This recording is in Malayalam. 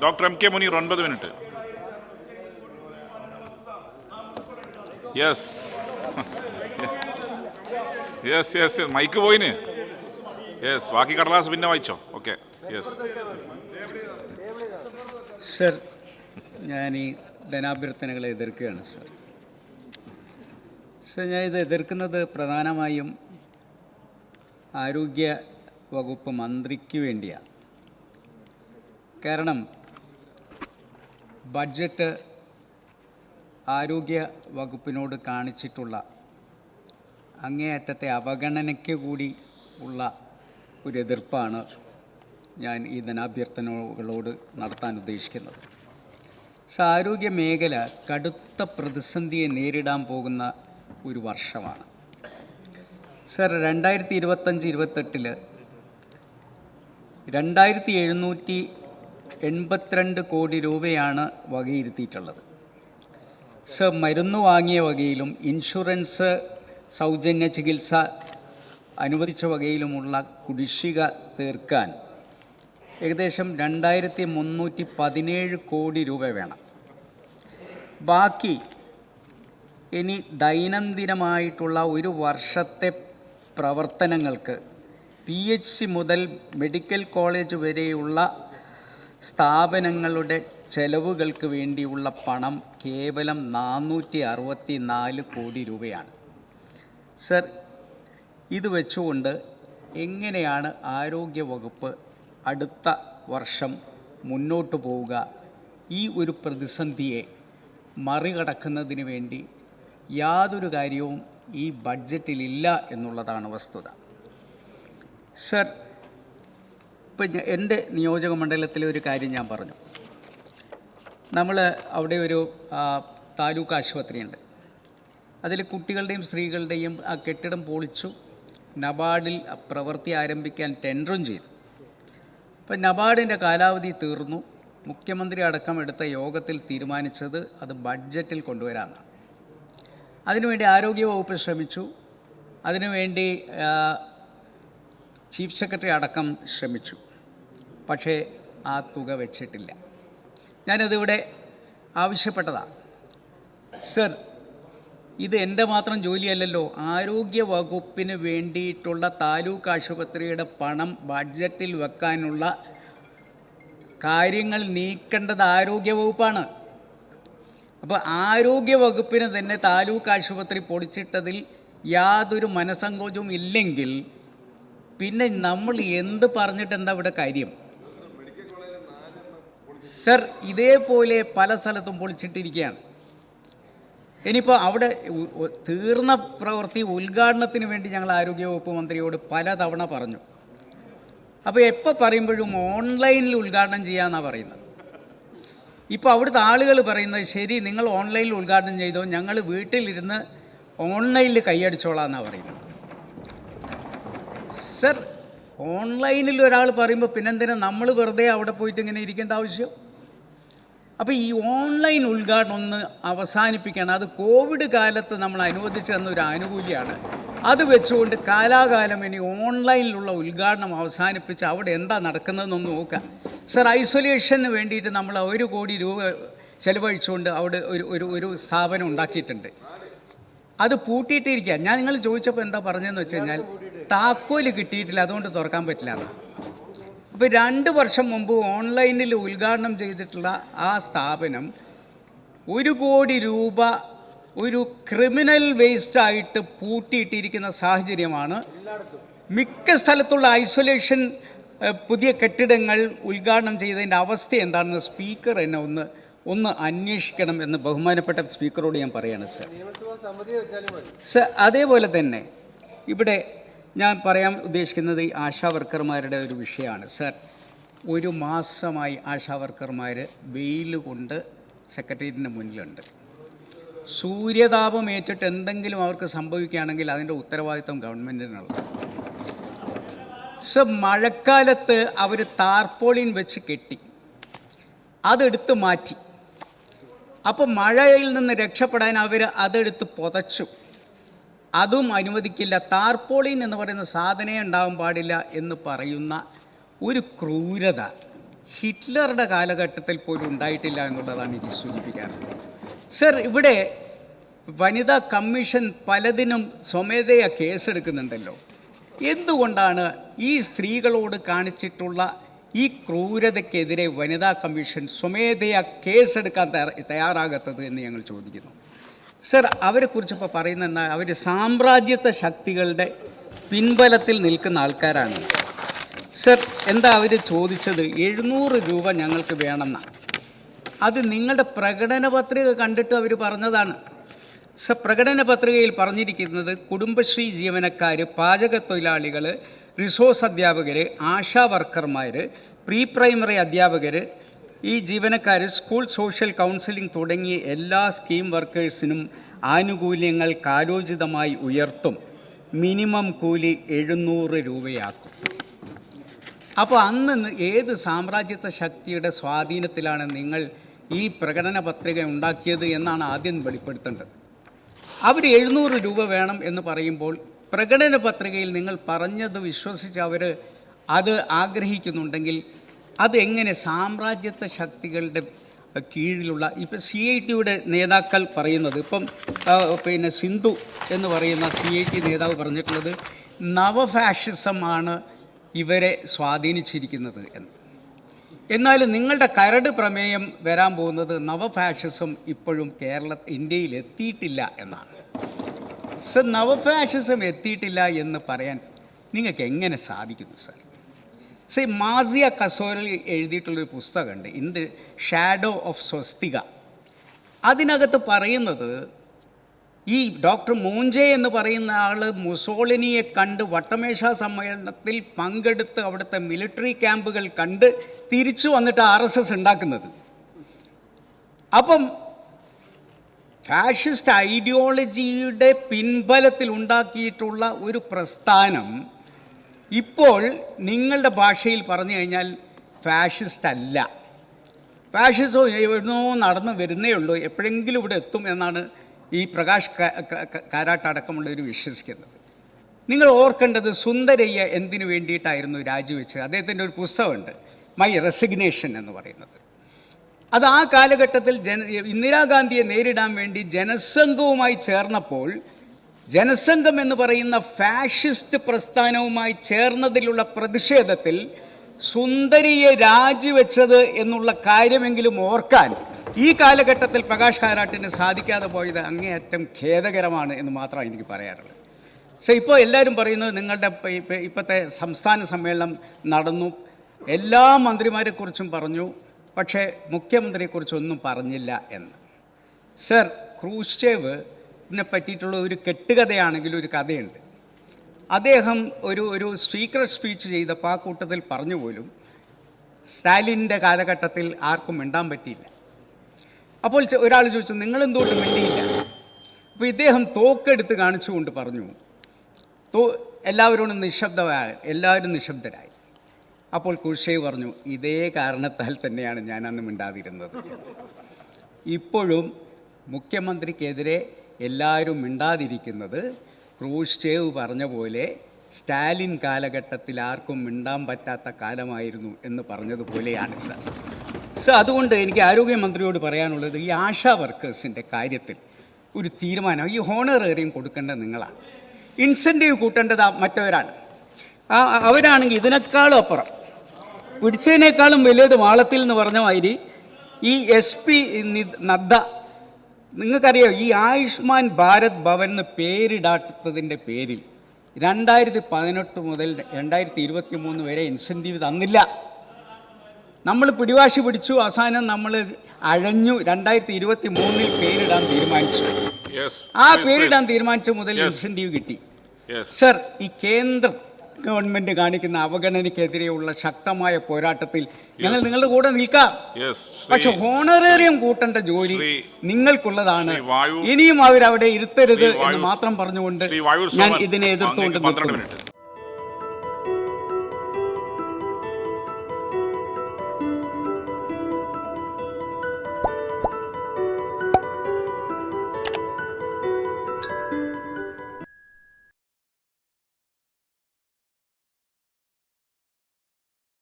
Doctor M K Muneer 9 minute. Yes yes yes mic പോയിന്. യെസ്, ബാക്കി കടലാസ് പിന്നെ വായിച്ചോ. Okay, yes sir. ഞാൻ ഈ ധനാഭ്യർത്ഥനകളെ എതിർക്കുകയാണ് സർ. ഞാൻ ഇത് എതിർക്കുന്നത് പ്രധാനമായും ആരോഗ്യ വകുപ്പ് മന്ത്രിക്ക് വേണ്ടിയാണ്. കാരണം ബഡ്ജറ്റ് ആരോഗ്യ വകുപ്പിനോട് കാണിച്ചിട്ടുള്ള അങ്ങേയറ്റത്തെ അവഗണനയ്ക്ക് കൂടി ഉള്ള ഒരു എതിർപ്പാണ് ഞാൻ ഈ ധനാഭ്യർത്ഥനകളോട് നടത്താൻ ഉദ്ദേശിക്കുന്നത്. ആരോഗ്യ മേഖല കടുത്ത പ്രതിസന്ധിയെ നേരിടാൻ പോകുന്ന ഒരു വർഷമാണ് സർ. 2025-28 2782 കോടി രൂപയാണ് വകയിരുത്തിയിട്ടുള്ളത് സർ. മരുന്ന് വാങ്ങിയ വകയിലും ഇൻഷുറൻസ് സൗജന്യ ചികിത്സ അനുവദിച്ച വകയിലുമുള്ള കുടിശ്ശിക തീർക്കാൻ ഏകദേശം 2317 കോടി രൂപ വേണം. ബാക്കി ഇനി ദൈനംദിനമായിട്ടുള്ള ഒരു വർഷത്തെ പ്രവർത്തനങ്ങൾക്ക് PHC മുതൽ മെഡിക്കൽ കോളേജ് വരെയുള്ള സ്ഥാപനങ്ങളുടെ ചെലവുകൾക്ക് വേണ്ടിയുള്ള പണം കേവലം 464 കോടി രൂപയാണ് സർ. ഇത് വെച്ചുകൊണ്ട് എങ്ങനെയാണ് ആരോഗ്യവകുപ്പ് അടുത്ത വർഷം മുന്നോട്ട് പോവുക? ഈ ഒരു പ്രതിസന്ധിയെ മറികടക്കുന്നതിന് വേണ്ടി യാതൊരു കാര്യവും ഈ ബഡ്ജറ്റിലില്ല എന്നുള്ളതാണ് വസ്തുത സർ. ഇപ്പം എൻ്റെ നിയോജക മണ്ഡലത്തിലെ ഒരു കാര്യം ഞാൻ പറഞ്ഞു. നമ്മൾ അവിടെ ഒരു താലൂക്ക് ആശുപത്രിയുണ്ട്. അതിൽ കുട്ടികളുടെയും സ്ത്രീകളുടെയും ആ കെട്ടിടം പൊളിച്ചു നബാർഡിൽ പ്രവൃത്തി ആരംഭിക്കാൻ ടെൻഡറും ചെയ്തു. അപ്പം നബാർഡിൻ്റെ കാലാവധി തീർന്നു. മുഖ്യമന്ത്രി അടക്കം എടുത്ത യോഗത്തിൽ തീരുമാനിച്ചത് അത് ബഡ്ജറ്റിൽ കൊണ്ടുവരാമെന്നാണ്. അതിനുവേണ്ടി ആരോഗ്യവകുപ്പ് ശ്രമിച്ചു, അതിനുവേണ്ടി ചീഫ് സെക്രട്ടറി അടക്കം ശ്രമിച്ചു. പക്ഷേ ആ തുക വെച്ചിട്ടില്ല. ഞാനതിവിടെ ആവശ്യപ്പെട്ടതാണ് സർ. ഇത് എൻ്റെ മാത്രം ജോലിയല്ലല്ലോ. ആരോഗ്യ വകുപ്പിന് വേണ്ടിയിട്ടുള്ള താലൂക്ക് ആശുപത്രിയുടെ പണം ബഡ്ജറ്റിൽ വെക്കാനുള്ള കാര്യങ്ങൾ നീക്കേണ്ടത് ആരോഗ്യ വകുപ്പാണ്. അപ്പോൾ ആരോഗ്യ വകുപ്പിന് തന്നെ താലൂക്ക് ആശുപത്രി പൊളിച്ചിട്ടതിൽ യാതൊരു മനസ്സങ്കോചവും ഇല്ലെങ്കിൽ പിന്നെ നമ്മൾ എന്ത് പറഞ്ഞിട്ട് എന്താ ഇവിടെ കാര്യം സർ? ഇതേപോലെ പല സ്ഥലത്തും പൊളിച്ചിട്ടിരിക്കുകയാണ്. ഇനിയിപ്പോൾ അവിടെ തീർന്ന പ്രവൃത്തി ഉദ്ഘാടനത്തിന് വേണ്ടി ഞങ്ങൾ ആരോഗ്യവകുപ്പ് മന്ത്രിയോട് പലതവണ പറഞ്ഞു. അപ്പോൾ എപ്പോൾ പറയുമ്പോഴും ഓൺലൈനിൽ ഉദ്ഘാടനം ചെയ്യാമെന്നാണ് പറയുന്നത്. ഇപ്പോൾ അവിടുത്തെ ആളുകൾ പറയുന്നത് ശരി, നിങ്ങൾ ഓൺലൈനിൽ ഉദ്ഘാടനം ചെയ്തോ, ഞങ്ങൾ വീട്ടിലിരുന്ന് ഓൺലൈനിൽ കൈയടിച്ചോളാം എന്നാണ് പറയുന്നത് സർ. ഓൺലൈനിൽ ഒരാൾ പറയുമ്പോൾ പിന്നെന്തിനാ നമ്മൾ വെറുതെ അവിടെ പോയിട്ട് ഇങ്ങനെ ഇരിക്കേണ്ട ആവശ്യം? അപ്പോൾ ഈ ഓൺലൈൻ ഉദ്ഘാടനം ഒന്ന് അവസാനിപ്പിക്കണം. അത് കോവിഡ് കാലത്ത് നമ്മൾ അനുവദിച്ചു തന്നൊരു ആനുകൂല്യമാണ്. അത് വെച്ചുകൊണ്ട് കാലാകാലം ഇനി ഓൺലൈനിലുള്ള ഉദ്ഘാടനം അവസാനിപ്പിച്ച് അവിടെ എന്താ നടക്കുന്നതെന്നൊന്ന് നോക്കാം സർ. ഐസൊലേഷന് വേണ്ടിയിട്ട് നമ്മൾ 1 കോടി രൂപ ചെലവഴിച്ചുകൊണ്ട് അവിടെ ഒരു സ്ഥാപനം ഉണ്ടാക്കിയിട്ടുണ്ട്. അത് പൂട്ടിയിട്ടിരിക്കുക. ഞാൻ നിങ്ങൾ ചോദിച്ചപ്പോൾ എന്താ പറഞ്ഞതെന്ന് വെച്ച് കഴിഞ്ഞാൽ താക്കോല് കിട്ടിയിട്ടില്ല, അതുകൊണ്ട് തുറക്കാൻ പറ്റില്ല. അപ്പോൾ 2 വർഷം മുമ്പ് ഓൺലൈനിൽ ഉദ്ഘാടനം ചെയ്തിട്ടുള്ള ആ സ്ഥാപനം 1 കോടി രൂപ ഒരു ക്രിമിനൽ വേസ്റ്റായിട്ട് പൂട്ടിയിട്ടിരിക്കുന്ന സാഹചര്യമാണ്. മിക്ക സ്ഥലത്തുള്ള ഐസൊലേഷൻ പുതിയ കെട്ടിടങ്ങൾ ഉദ്ഘാടനം ചെയ്തതിൻ്റെ അവസ്ഥ എന്താണെന്ന് സ്പീക്കർ എന്നെ ഒന്ന് അന്വേഷിക്കണം എന്ന് ബഹുമാനപ്പെട്ട സ്പീക്കറോട് ഞാൻ പറയാണ് സർ. സർ, അതേപോലെ തന്നെ ഇവിടെ ഞാൻ പറയാൻ ഉദ്ദേശിക്കുന്നത് ഈ ആശാ വർക്കർമാരുടെ ഒരു വിഷയമാണ് സർ. 1 മാസമായി ആശാ വർക്കർമാർ വെയിൽ കൊണ്ട് സെക്രട്ടേറിയറ്റിൻ്റെ മുന്നിലുണ്ട്. സൂര്യതാപം ഏറ്റിട്ട് എന്തെങ്കിലും അവർക്ക് സംഭവിക്കുകയാണെങ്കിൽ അതിൻ്റെ ഉത്തരവാദിത്വം ഗവൺമെൻറ്റിനുള്ളത് സർ. മഴക്കാലത്ത് അവർ ടാർപോളിൻ വെച്ച് കെട്ടി അതെടുത്ത് മാറ്റി. അപ്പോൾ മഴയിൽ നിന്ന് രക്ഷപ്പെടാൻ അവർ അതെടുത്ത് പുതച്ചു. അതും അനുവദിക്കില്ല. ടാർപോളിൻ എന്ന് പറയുന്ന സാധനമേ ഉണ്ടാവാൻ പാടില്ല എന്ന് പറയുന്ന ഒരു ക്രൂരത ഹിറ്റ്ലറുടെ കാലഘട്ടത്തിൽ പോലും ഉണ്ടായിട്ടില്ല എന്നുള്ളതാണ് എനിക്ക് സൂചിപ്പിക്കാറുള്ളത്. സർ, ഇവിടെ വനിതാ കമ്മീഷൻ പലതിനും സ്വമേധയാ കേസെടുക്കുന്നുണ്ടല്ലോ. എന്തുകൊണ്ടാണ് ഈ സ്ത്രീകളോട് കാണിച്ചിട്ടുള്ള ഈ ക്രൂരതയ്ക്കെതിരെ വനിതാ കമ്മീഷൻ സ്വമേധയാ കേസെടുക്കാൻ തയ്യാറാകാത്തത് എന്ന് ഞങ്ങൾ ചോദിക്കുന്നു. സർ, അവരെക്കുറിച്ച് ഇപ്പോൾ പറയുന്ന അവർ സാമ്രാജ്യത്വ ശക്തികളുടെ പിൻബലത്തിൽ നിൽക്കുന്ന ആൾക്കാരാണ്. സർ, എന്താ അവർ ചോദിച്ചത്? 700 രൂപ ഞങ്ങൾക്ക് വേണമെന്നാണ്. അത് നിങ്ങളുടെ പ്രകടന പത്രിക കണ്ടിട്ട് അവർ പറഞ്ഞതാണ്. സർ, പ്രകടന പത്രികയിൽ പറഞ്ഞിരിക്കുന്നത് കുടുംബശ്രീ ജീവനക്കാർ, പാചകത്തൊഴിലാളികൾ, റിസോഴ്സ് അധ്യാപകർ, ആശാ വർക്കർമാർ, പ്രീ പ്രൈമറി അധ്യാപകർ, ഈ ജീവനക്കാർ സ്കൂൾ സോഷ്യൽ കൗൺസിലിംഗ് തുടങ്ങിയ എല്ലാ സ്കീം വർക്കേഴ്സിനും ആനുകൂല്യങ്ങൾ കാലോചിതമായി ഉയർത്തും. മിനിമം കൂലി 700 രൂപയാക്കും. അപ്പോൾ അന്ന് ഏത് സാമ്രാജ്യത്വ ശക്തിയുടെ സ്വാധീനത്തിലാണ് നിങ്ങൾ ഈ പ്രകടന പത്രിക ഉണ്ടാക്കിയത് എന്നാണ് ആദ്യം വെളിപ്പെടുത്തേണ്ടത്. അവർ 700 രൂപ വേണം എന്ന് പറയുമ്പോൾ പ്രകടന പത്രികയിൽ നിങ്ങൾ പറഞ്ഞത് വിശ്വസിച്ച് അവർ അത് ആഗ്രഹിക്കുന്നുണ്ടെങ്കിൽ അതെങ്ങനെ സാമ്രാജ്യത്വ ശക്തികളുടെ കീഴിലുള്ള ഇപ്പം CIT-യുടെ നേതാക്കൾ പറയുന്നത്, ഇപ്പം സിന്ധു എന്ന് പറയുന്ന CIT നേതാവ് പറഞ്ഞിട്ടുള്ളത് നവഫാഷിസമാണ് ഇവരെ സ്വാധീനിച്ചിരിക്കുന്നത് എന്ന്. എന്നാൽ നിങ്ങളുടെ കരട് പ്രമേയം വരാൻ പോകുന്നത് നവഫാഷിസം ഇപ്പോഴും ഇന്ത്യയിൽ എത്തിയിട്ടില്ല എന്നാണ്. സർ, നവഫാഷിസം എത്തിയിട്ടില്ല എന്ന് പറയാൻ നിങ്ങൾക്ക് എങ്ങനെ സാധിക്കുന്നു സർ? സർ, മാസിയ കസോരൽ എഴുതിയിട്ടുള്ളൊരു പുസ്തകമുണ്ട്, ഇൻ ദി ഷാഡോ ഓഫ് സ്വസ്തിക. അതിനകത്ത് പറയുന്നത് ഈ ഡോക്ടർ മൂഞ്ചെ എന്ന് പറയുന്ന ആൾ മുസോളിനിയെ കണ്ട് വട്ടമേശ സമ്മേളനത്തിൽ പങ്കെടുത്ത് അവിടുത്തെ മിലിറ്ററി ക്യാമ്പുകൾ കണ്ട് തിരിച്ചു വന്നിട്ട് RSS ഉണ്ടാക്കുന്നത്. അപ്പം ഫാഷിസ്റ്റ് ഐഡിയോളജിയുടെ പിൻബലത്തിൽ ഉണ്ടാക്കിയിട്ടുള്ള ഒരു പ്രസ്ഥാനം ഇപ്പോൾ നിങ്ങളുടെ ഭാഷയിൽ പറഞ്ഞു കഴിഞ്ഞാൽ ഫാഷിസ്റ്റ് അല്ല. ഫാഷിസം എവിടുന്നോ നടന്നു വരുന്നേ ഉള്ളൂ, എപ്പോഴെങ്കിലും ഇവിടെ എത്തും എന്നാണ് ഈ പ്രകാശ് കാരാട്ട് അടക്കമുള്ളവർ വിശ്വസിക്കുന്നത്. നിങ്ങൾ ഓർക്കേണ്ടത് സുന്ദരയ്യ എന്തിനു വേണ്ടിയിട്ടായിരുന്നു രാജിവെച്ചത്? അദ്ദേഹത്തിൻ്റെ ഒരു പുസ്തകമുണ്ട്, മൈ റെസിഗ്നേഷൻ എന്ന് പറയുന്നത്. അത് ആ കാലഘട്ടത്തിൽ ഇന്ദിരാഗാന്ധിയെ നേരിടാൻ വേണ്ടി ജനസംഘവുമായി ചേർന്നപ്പോൾ ജനസംഘം എന്ന് പറയുന്ന ഫാഷിസ്റ്റ് പ്രസ്ഥാനവുമായി ചേർന്നതിലുള്ള പ്രതിഷേധത്തിൽ സുന്ദരിയെ രാജിവെച്ചത് എന്നുള്ള കാര്യമെങ്കിലും ഓർക്കാൻ ഈ കാലഘട്ടത്തിൽ പ്രകാശ് കാരാട്ടിന് സാധിക്കാതെ പോയത് അങ്ങേയറ്റം ഖേദകരമാണ് എന്ന് മാത്രമാണ് എനിക്ക് പറയാറുള്ളത്. സോ ഇപ്പോൾ എല്ലാവരും പറയുന്നത് നിങ്ങളുടെ ഇപ്പോഴത്തെ സംസ്ഥാന സമ്മേളനം നടന്നു, എല്ലാ മന്ത്രിമാരെക്കുറിച്ചും പറഞ്ഞു, പക്ഷേ മുഖ്യമന്ത്രിയെക്കുറിച്ചൊന്നും പറഞ്ഞില്ല എന്ന്. സർ, ക്രൂഷ്ചേവിനെ പറ്റിയിട്ടുള്ള ഒരു കെട്ടുകഥയാണെങ്കിലും ഒരു കഥയുണ്ട്. അദ്ദേഹം ഒരു സീക്രട്ട് സ്പീച്ച് ചെയ്തപ്പോൾ ആ കൂട്ടത്തിൽ പറഞ്ഞു പോലും സ്റ്റാലിൻ്റെ കാലഘട്ടത്തിൽ ആർക്കും മിണ്ടാൻ പറ്റിയില്ല. അപ്പോൾ ഒരാൾ ചോദിച്ചു, നിങ്ങളെന്തുകൊണ്ട് മിണ്ടിയില്ല? അപ്പോൾ ഇദ്ദേഹം തോക്കെടുത്ത് കാണിച്ചുകൊണ്ട് പറഞ്ഞു, എല്ലാവരോടും എല്ലാവരും നിശബ്ദരായി. അപ്പോൾ ക്രൂഷ്ചേവ് പറഞ്ഞു, ഇതേ കാരണത്താൽ തന്നെയാണ് ഞാൻ അന്ന് മിണ്ടാതിരുന്നത്. ഇപ്പോഴും മുഖ്യമന്ത്രിക്കെതിരെ എല്ലാവരും മിണ്ടാതിരിക്കുന്നത് ക്രൂഷ്ചേവ് പറഞ്ഞ പോലെ സ്റ്റാലിൻ കാലഘട്ടത്തിൽ ആർക്കും മിണ്ടാൻ പറ്റാത്ത കാലമായിരുന്നു എന്ന് പറഞ്ഞതുപോലെയാണ് സർ. സർ, അതുകൊണ്ട് എനിക്ക് ആരോഗ്യമന്ത്രിയോട് പറയാനുള്ളത്, ഈ ആശാ വർക്കേഴ്സിൻ്റെ കാര്യത്തിൽ ഒരു തീരുമാനം, ഈ ഹോണറേറിയം കൊടുക്കേണ്ടത് നിങ്ങളാണ്, ഇൻസെൻറ്റീവ് കൂട്ടേണ്ടത് മറ്റവരാണ്. അവരാണെങ്കിൽ ഇതിനേക്കാളും അപ്പുറം പിടിച്ചതിനേക്കാളും വലിയത് വാളത്തിൽ എന്ന് പറഞ്ഞ മാതിരി ഈ SP നദ്ദ, നിങ്ങൾക്കറിയാം, ഈ ആയുഷ്മാൻ ഭാരത് ഭവൻ എന്ന് പേരിടാത്തതിൻ്റെ പേരിൽ 2018 മുതൽ 2023 വരെ ഇൻസെൻറ്റീവ് തന്നില്ല. നമ്മൾ പിടിവാശി പിടിച്ചു, അവസാനം നമ്മൾ അഴഞ്ഞു 2023 പേരിടാൻ തീരുമാനിച്ചു. ആ പേരിടാൻ തീരുമാനിച്ച മുതൽ ഇൻസെൻറ്റീവ് കിട്ടി. സർ, ഈ കേന്ദ്ര ഗവൺമെന്റ് കാണിക്കുന്ന അവഗണനയ്ക്കെതിരെയുള്ള ശക്തമായ പോരാട്ടത്തിൽ ഞങ്ങൾ നിങ്ങളുടെ കൂടെ നിൽക്കാം. പക്ഷെ ഹോണറേറിയം കൂട്ടേണ്ട ജോലി നിങ്ങൾക്കുള്ളതാണ്. ഇനിയും അവരവിടെ ഇരുത്തരുത് എന്ന് മാത്രം പറഞ്ഞുകൊണ്ട് ഞാൻ ഇതിനെ എതിർത്തുകൊണ്ട്